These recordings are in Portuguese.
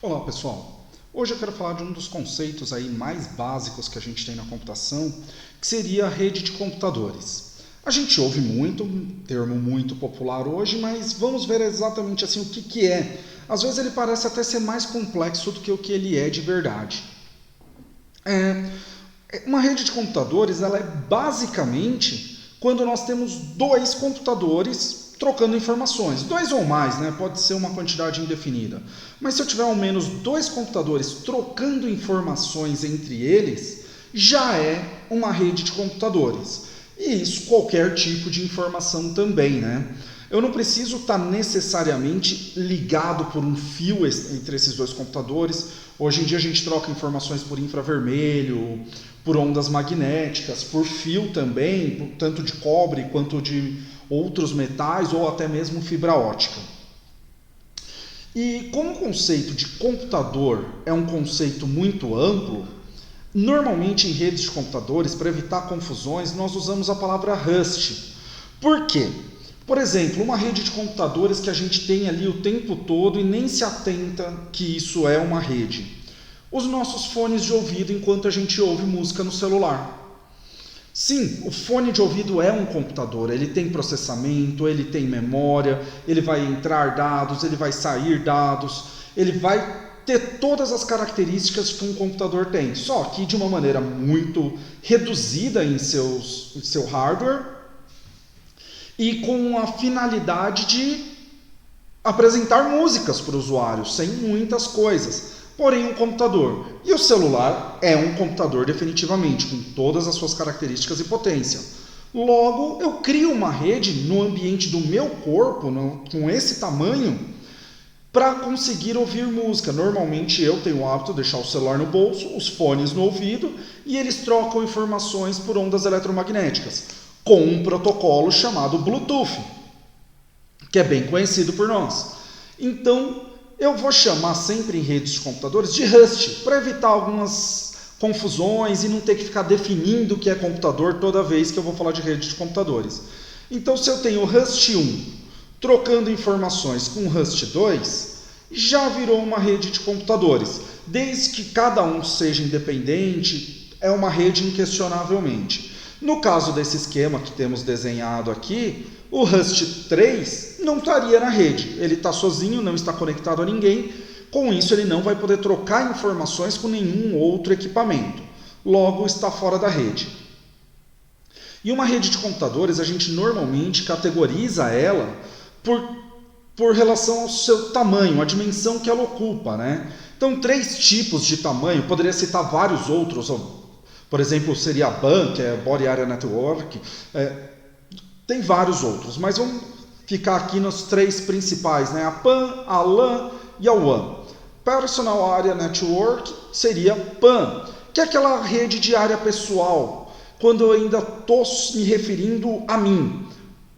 Olá pessoal, hoje eu quero falar de um dos conceitos aí mais básicos que a gente tem na computação, que seria a rede de computadores. A gente ouve muito, um termo muito popular hoje, mas vamos ver exatamente assim o que é. Às vezes ele parece até ser mais complexo do que o que ele é de verdade. Uma rede de computadores, ela é basicamente quando nós temos dois computadores trocando informações. Dois ou mais, né? Pode ser uma quantidade indefinida. Mas se eu tiver ao menos dois computadores trocando informações entre eles, já é uma rede de computadores. E isso qualquer tipo de informação também, né? Eu não preciso estar necessariamente ligado por um fio entre esses dois computadores. Hoje em dia a gente troca informações por infravermelho, por ondas magnéticas, por fio também, tanto de cobre quanto de outros metais ou até mesmo fibra ótica. E como o conceito de computador é um conceito muito amplo, normalmente em redes de computadores, para evitar confusões, nós usamos a palavra Rust. Por quê? Por exemplo, uma rede de computadores que a gente tem ali o tempo todo e nem se atenta que isso é uma rede. Os nossos fones de ouvido enquanto a gente ouve música no celular. Sim, o fone de ouvido é um computador, ele tem processamento, ele tem memória, ele vai entrar dados, ele vai sair dados, ele vai ter todas as características que um computador tem, só que de uma maneira muito reduzida em seu hardware e com a finalidade de apresentar músicas para o usuário, sem muitas coisas. Porém, um computador. E o celular é um computador definitivamente, com todas as suas características e potência. Logo, eu crio uma rede no ambiente do meu corpo, com esse tamanho, para conseguir ouvir música. Normalmente eu tenho o hábito de deixar o celular no bolso, os fones no ouvido, e eles trocam informações por ondas eletromagnéticas, com um protocolo chamado Bluetooth, que é bem conhecido por nós. Então, eu vou chamar sempre em redes de computadores de Rust, para evitar algumas confusões e não ter que ficar definindo o que é computador toda vez que eu vou falar de rede de computadores. Então, se eu tenho Rust 1 trocando informações com Rust 2, já virou uma rede de computadores. Desde que cada um seja independente, é uma rede inquestionavelmente. No caso desse esquema que temos desenhado aqui, o Rust 3 não estaria na rede. Ele está sozinho, não está conectado a ninguém. Com isso, ele não vai poder trocar informações com nenhum outro equipamento. Logo, está fora da rede. E uma rede de computadores, a gente normalmente categoriza ela por relação ao seu tamanho, a dimensão que ela ocupa, né? Então, 3 tipos de tamanho, poderia citar vários outros. Por exemplo, seria a BAN, que é Body Area Network. Tem vários outros, mas vamos ficar aqui nos 3 principais, né? A PAN, a LAN e a WAN. Personal Area Network seria PAN, que é aquela rede de área pessoal, quando eu ainda estou me referindo a mim.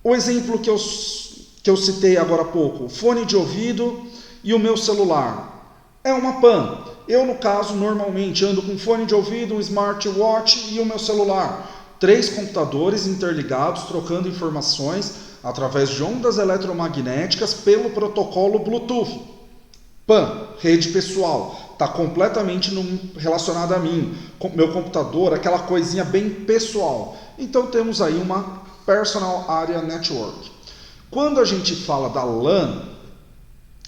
O exemplo que eu citei agora há pouco, o fone de ouvido e o meu celular, é uma PAN. Eu, no caso, normalmente ando com fone de ouvido, um smartwatch e o meu celular. 3 computadores interligados, trocando informações através de ondas eletromagnéticas pelo protocolo Bluetooth. PAN, rede pessoal, está completamente relacionada a mim. Meu computador, aquela coisinha bem pessoal. Então temos aí uma Personal Area Network. Quando a gente fala da LAN,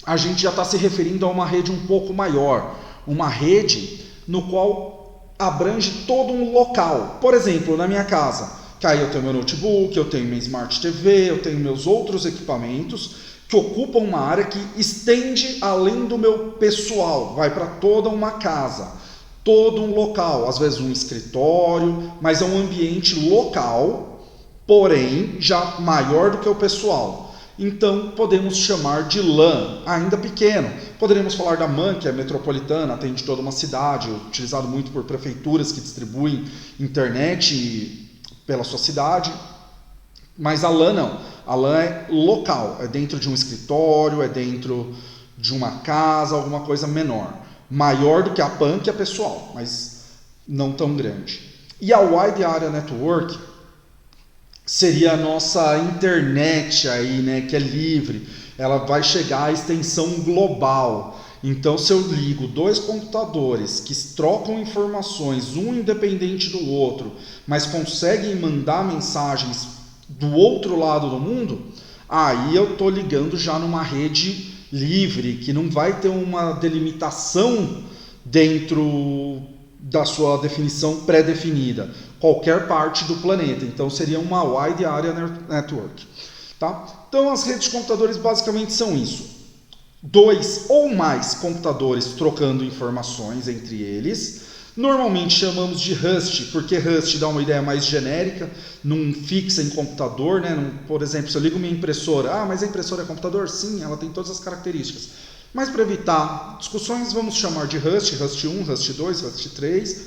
a gente já está se referindo a uma rede um pouco maior. Uma rede no qual abrange todo um local. Por exemplo, na minha casa, que aí eu tenho meu notebook, eu tenho minha Smart TV, eu tenho meus outros equipamentos que ocupam uma área que estende além do meu pessoal, vai para toda uma casa, todo um local, às vezes um escritório, mas é um ambiente local, porém já maior do que o pessoal. Então podemos chamar de LAN, ainda pequeno. Poderíamos falar da MAN, que é metropolitana, atende toda uma cidade, utilizado muito por prefeituras que distribuem internet pela sua cidade. Mas a LAN não. A LAN é local, é dentro de um escritório, é dentro de uma casa, alguma coisa menor. Maior do que a PAN, que é pessoal, mas não tão grande. E a Wide Area Network seria a nossa internet aí, né, que é livre. Ela vai chegar à extensão global. Então, se eu ligo dois computadores que trocam informações, um independente do outro, mas conseguem mandar mensagens do outro lado do mundo, aí eu estou ligando já numa rede livre, que não vai ter uma delimitação dentro da sua definição pré-definida, qualquer parte do planeta. Então seria uma Wide Area Network. Tá? Então as redes de computadores basicamente são isso. Dois ou mais computadores trocando informações entre eles. Normalmente chamamos de Rust, porque Rust dá uma ideia mais genérica, não fixa em computador, né? Por exemplo, se eu ligo minha impressora, mas a impressora é computador? Sim, ela tem todas as características. Mas para evitar discussões, vamos chamar de Rust, Rust 1, Rust 2, Rust 3.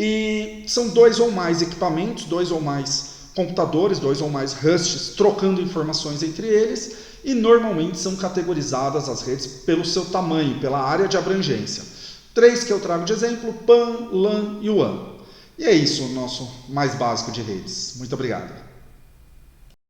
E são dois ou mais equipamentos, dois ou mais computadores, dois ou mais Rusts trocando informações entre eles, e normalmente são categorizadas as redes pelo seu tamanho, pela área de abrangência. 3 que eu trago de exemplo: PAN, LAN e WAN. E é isso o nosso mais básico de redes. Muito obrigado.